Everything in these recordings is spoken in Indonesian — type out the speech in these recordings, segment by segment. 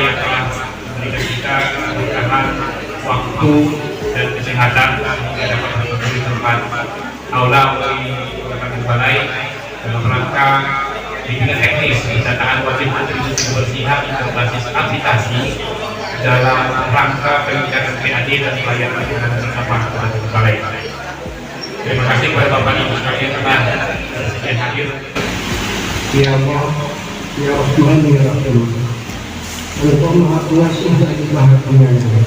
yang telah memberikan kita keberkahan waktu dan kesehatan sehingga dapat memberi tempat aula di balai dalam rangka bimbingan teknis pendataan wajib kontribusi kebersihan berbasis aplikasi dalam rangka peningkatan PAD dan pelayanan penanganan sampah di balai. Terima kasih kepada Bapak Ibu sekalian telah bersedia hadir. Ya Allah, ya Rahman, ya Rahim. Engkau Maha Kuasa lagi Maha Penyayang.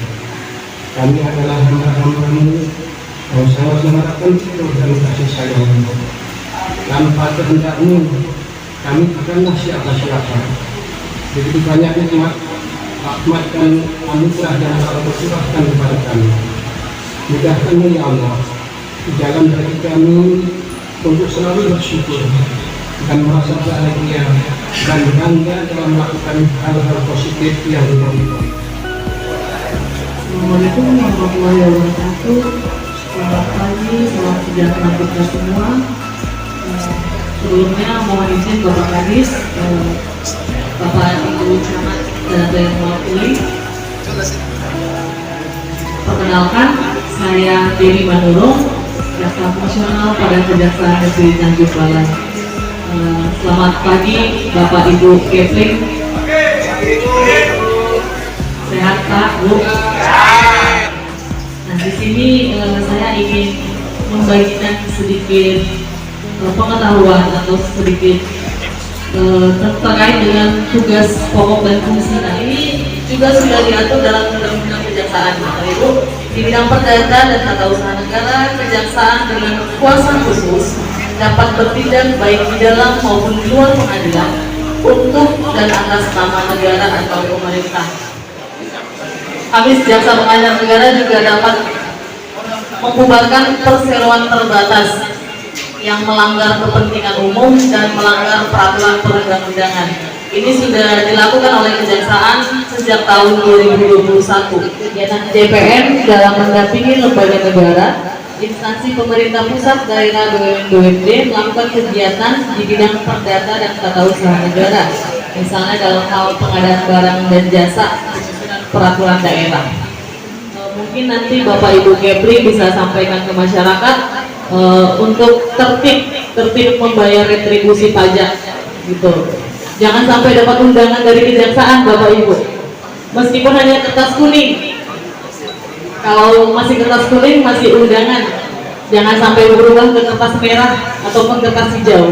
Kami adalah hamba-hamba-Mu yang sangat mengharapkan fitur dan kasih sayang-Mu. Tanpa kehendak-Mu, kami bukanlah siapa-siapa. Begitu banyak nikmat, rahmat dan anugerah yang Engkau curahkan kepada kami. Mudahkanlah ya Allah di jalan bagi kami untuk selalu bersyukur dan merasa bahagia dan bangga dalam melakukan hal-hal positif yang diridhoi. Assalamualaikum warahmatullahi wabarakatuh. Selamat pagi, selamat sejahtera kita semua. Sebelumnya mohon izin Bapak Kadis, Bapak Ibu Camat dan ada yang mewakili. Perkenalkan, saya Dewi Manurung, Jaksa Fungsional pada Kejaksaan Negeri Tanjung Balai. Selamat pagi Bapak Ibu Kepling. Sehat Pak, Bu? Nah, di sini saya ingin membagikan sedikit pengetahuan atau sedikit terkait dengan tugas pokok dan fungsi. Nah, ini juga sudah diatur dalam Undang-Undang Kejaksaan, Bapak Ibu. Di bidang perdata dan tata usaha negara, kejaksaan dengan kuasa khusus dapat bertindak baik di dalam maupun di luar pengadilan untuk dan atas nama negara atau pemerintah. Habis jaksa pengadilan negara juga dapat membubarkan perseroan terbatas yang melanggar kepentingan umum dan melanggar peraturan perundang-undangan. Ini sudah dilakukan oleh Kejaksaan sejak tahun 2021. Kegiatan DPN dalam mendampingi lembaga negara, instansi pemerintah pusat, daerah, BUMD melakukan kegiatan di bidang perdata dan tata usaha negara, misalnya dalam hal pengadaan barang dan jasa, penyusunan peraturan daerah. Mungkin nanti Bapak Ibu Kepri bisa sampaikan ke masyarakat untuk tertib membayar retribusi pajak, gitu. Jangan sampai dapat undangan dari kejaksaan Bapak Ibu, meskipun hanya kertas kuning. Kalau masih kertas kuning masih undangan, jangan sampai berubah ke kertas merah ataupun kertas hijau.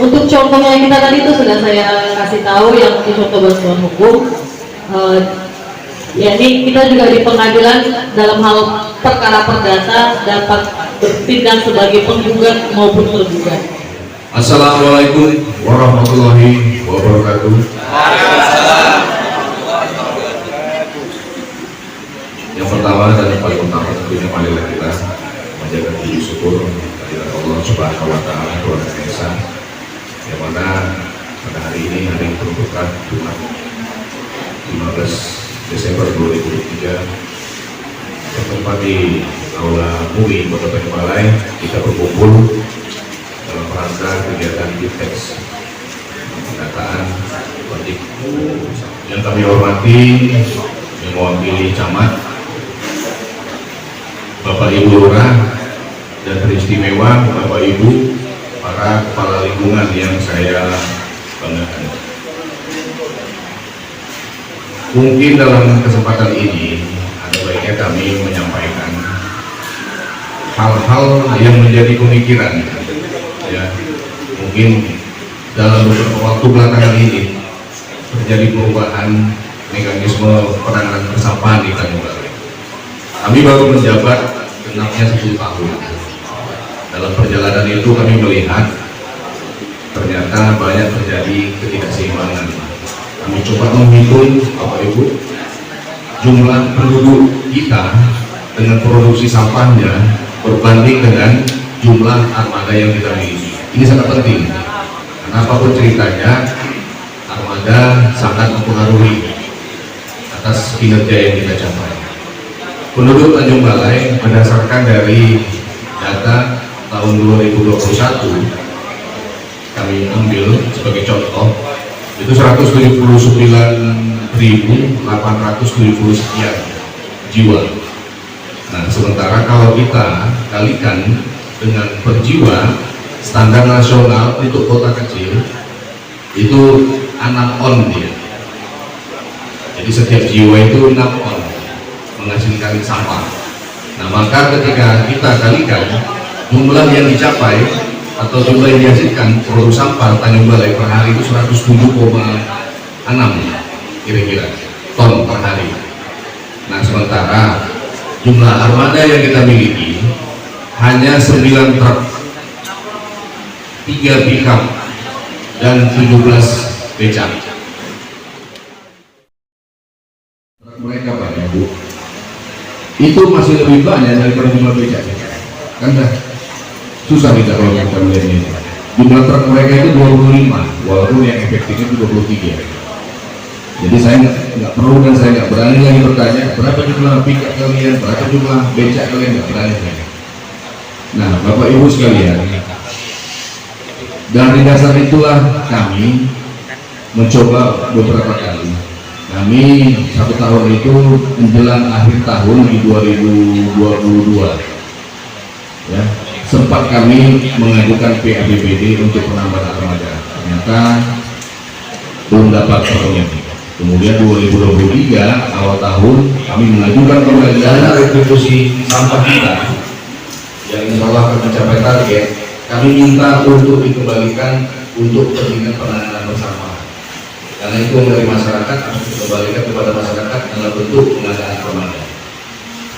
Untuk contohnya yang kita tadi itu sudah saya kasih tahu, yang contoh bantuan hukum. Ya, ini kita juga di pengadilan dalam hal perkara perdata dapat bertindak sebagai penggugat maupun tergugat. Assalamualaikum warahmatullahi wabarakatuh. Yang pertama dan yang paling utama tentunya marilah kita menjaga puji syukur kehadirat Allah Subhanahu wa taala Tuhan Yang Esa, yang mana pada hari ini hari yang berberkah Jumat 15 Desember 2023 bertempat di Aula MUI Kota Tanjung Balai, kita berkumpul dalam rangka kegiatan Bipteks pendataan wajib. Yang kami hormati yang mewakili camat, Bapak Ibu Lurah, dan teristimewa Bapak Ibu para kepala lingkungan yang saya banggakan. Mungkin dalam kesempatan ini ada baiknya kami menyampaikan hal-hal yang menjadi pemikiran. Ya, mungkin dalam beberapa waktu belakangan ini terjadi perubahan mekanisme penanganan persampahan di Tanjung Balai. Kami baru menjabat genapnya 10 tahun. Dalam perjalanan itu kami melihat ternyata banyak terjadi ketidakseimbangan. Kami coba menghitung, Bapak Ibu, jumlah penduduk kita dengan produksi sampahnya berbanding dengan jumlah armada yang kita miliki. Ini sangat penting, karena apapun ceritanya, armada sangat mempengaruhi atas kinerja yang kita capai. Penduduk Tanjung Balai berdasarkan dari data tahun 2021 kami ambil sebagai contoh, itu 179.870 sekian jiwa. Nah, sementara kalau kita kalikan dengan per jiwa, standar nasional untuk kota kecil itu 6 on dia. Jadi setiap jiwa itu 6 on menghasilkan sampah. Nah, maka ketika kita kalikan jumlah yang dicapai atau jumlah yang dihasilkan produk sampah Tanjung Balai per hari itu 107,6 kira-kira ton per hari. Nah, sementara jumlah armada yang kita miliki hanya 9 truk, 3 pickup dan 17 becak. Mereka Pak ya Bu, itu masih lebih banyak daripada jumlah becak, kan dah susah kita kalau kita melihat ini. Jumlah truk mereka itu 25, walaupun yang efektifnya itu 23. Jadi saya nggak perlu dan saya nggak berani lagi bertanya berapa jumlah pickup kalian, berapa jumlah becak kalian, nggak berani lagi. Nah, Bapak Ibu sekalian, dari dasar itulah kami mencoba beberapa kali. Kami 1 tahun itu menjelang akhir tahun di 2022, ya, sempat kami mengajukan PABPD untuk penambahan armada. Ternyata belum dapat pertemuan. Kemudian 2023 awal tahun kami mengajukan kembali dana retribusi sampah kita yang insya Allah akan mencapai target. Kami minta untuk dikembalikan untuk kepentingan penanganan bersama. Karena itu dari masyarakat harus dikembalikan kepada masyarakat dalam bentuk pengadaan armada.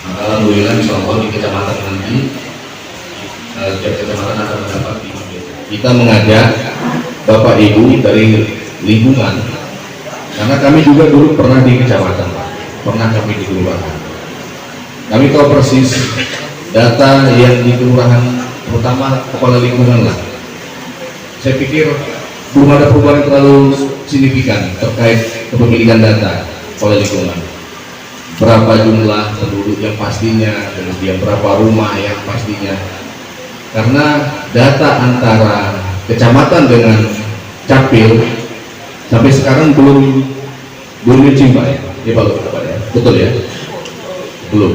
Maka alhamdulillah insya Allah di kecamatan nanti setiap kecamatan akan mendapat 5 becak. Kita mengajak Bapak Ibu dari lingkungan, karena kami juga dulu pernah di kecamatan, pernah kami di kelurahan. Kami tahu persis data yang di kelurahan, terutama kepala lingkungan lah. Saya pikir belum ada perubahan terlalu signifikan terkait kepemilikan data kepala lingkungan. Berapa jumlah penduduk yang pastinya, kemudian berapa rumah yang pastinya. Karena data antara kecamatan dengan capil sampai sekarang belum matching Pak ya. Ya Pak ya. Betul ya? Belum.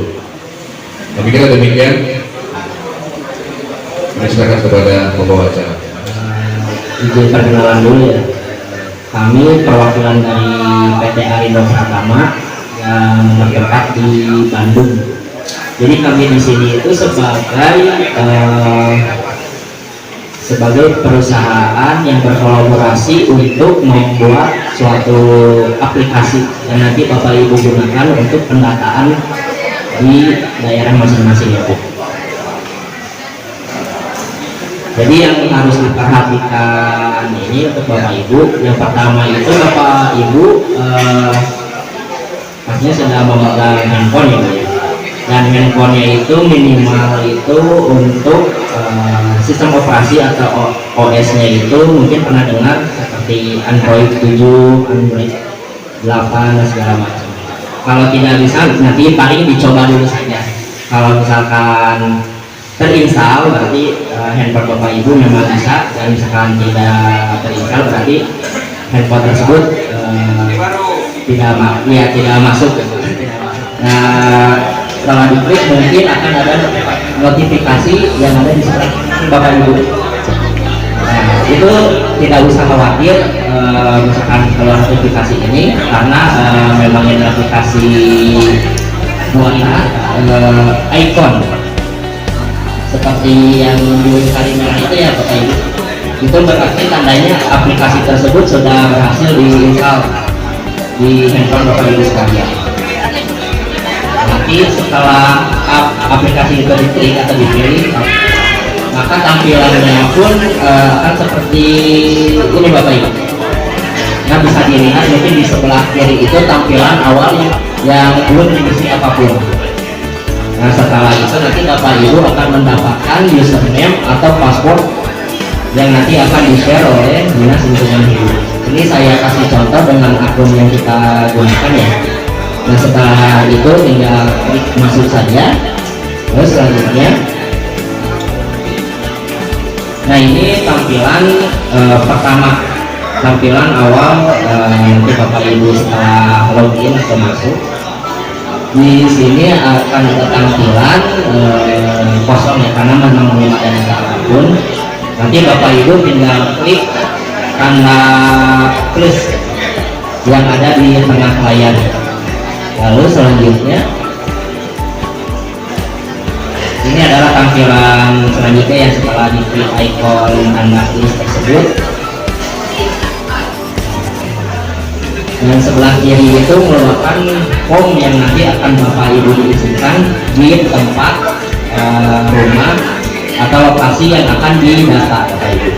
Kami kira demikian. Kami silakan kepada pembawa acara. Izin perkenalan dulu ya. Kami perwakilan dari PT Arindo Pratama yang bertempat di Bandung. Jadi kami di sini itu sebagai perusahaan yang berkolaborasi untuk membuat suatu aplikasi yang nanti Bapak Ibu gunakan untuk pendataan di daerah masing-masing itu. Jadi yang harus diperhatikan ini untuk Bapak Ibu, yang pertama itu Bapak Ibu pastinya sedang memegang handphone ya, dan handphonenya itu minimal itu untuk sistem operasi atau OS-nya itu mungkin pernah dengar seperti Android 7, Android 8 dan segala macam. Kalau tidak bisa nanti paling dicoba dulu saja. Kalau misalkan terinstall berarti handphone Bapak Ibu memang bisa, dan misalkan tidak terinstall berarti handphone tersebut tidak masuk. Nah, setelah diklik mungkin akan ada notifikasi yang ada di sebelah Bapak Ibu. Nah, itu tidak usah khawatir misalkan kalau notifikasi ini, karena memang ini aplikasi buatan icon seperti yang di kali merah itu ya Bapak Ibu. Itu berarti tandanya aplikasi tersebut sudah berhasil diinstal di handphone Bapak Ibu sekalian. Nanti setelah aplikasi itu diklik atau dipilih, maka tampilannya pun akan seperti ini Bapak Ibu. Nah, bisa dilihat mungkin di sebelah kiri itu tampilan awal yang belum diisi apapun. Nah, setelah itu nanti Bapak Ibu akan mendapatkan username atau password yang nanti akan di-share oleh Dinas Lingkungan Hidup. Ini saya kasih contoh dengan akun yang kita gunakan ya. Nah, setelah itu tinggal klik masuk saja. Terus selanjutnya, nah ini tampilan pertama tampilan awal nanti Bapak Ibu setelah login atau masuk di sini akan ada tampilan kosong ya, karena memang belum ada data apapun. Nanti Bapak Ibu tinggal klik tanda plus yang ada di tengah layar. Lalu selanjutnya ini adalah tampilan selanjutnya yang setelah diklik ikon tanda plus tersebut. Dan sebelah kiri itu merupakan form yang nanti akan Bapak Ibu diisikan di tempat rumah atau lokasi yang akan didata Bapak Ibu.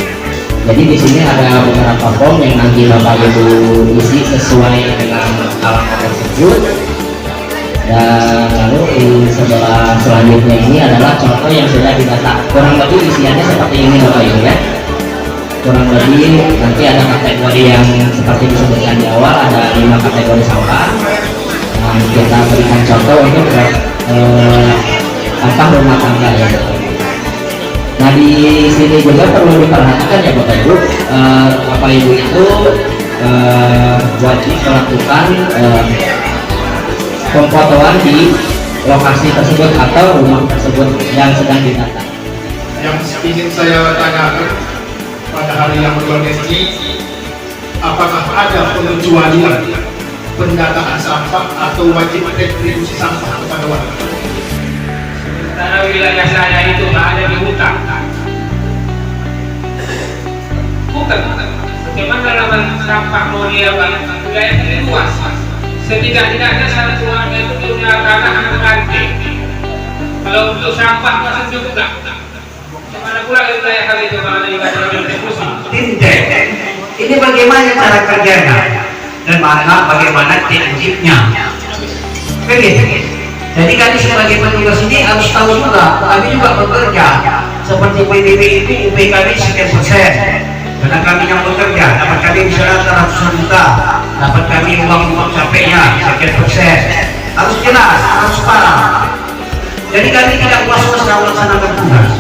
Jadi di sini ada beberapa form yang nanti Bapak Ibu isi sesuai dengan alamat tersebut. Dan lalu di sebelah selanjutnya ini adalah contoh yang sudah didata. Kurang lebih isiannya seperti ini Bapak Ibu ya. Kurang lebih nanti ada kategori yang seperti disebutkan di awal, ada 5 kategori sampah. Nah, kita berikan contoh untuk sampah rumah tangga ya. Nah di sini juga perlu diperhatikan ya Bapak Ibu, Bapak Ibu itu wajib melakukan pemfotoan di lokasi tersebut atau rumah tersebut yang sedang didata. Yang ingin saya tanyakan pada hari yang berbahagia ini, apakah ada pengecualian pendataan sampah atau wajib retribusi sampah kepada warga? Karena wilayah saya itu nggak ada di hutan. Bukan. Memang dalam sampah mau dia wilayah ini luas. Setidak-tidaknya satu keluarga itu punya tanah yang ranting. Kalau untuk sampah masih cukup nggak? Mana pula wilayah kali itu kalau ada juga retribusi? Tidak. Ini bagaimana cara kerjanya dan bagaimana tekniknya. Begitu. Jadi kami sebagai petugas ini harus tahu juga, kami juga bekerja seperti PBB itu UP kami sekian persen. Karena kami yang bekerja, dapat kami misalnya ratusan juta, dapat kami uang capeknya sekian persen. Harus jelas, harus parah. Jadi kami tidak puas-puas melaksanakan tugas.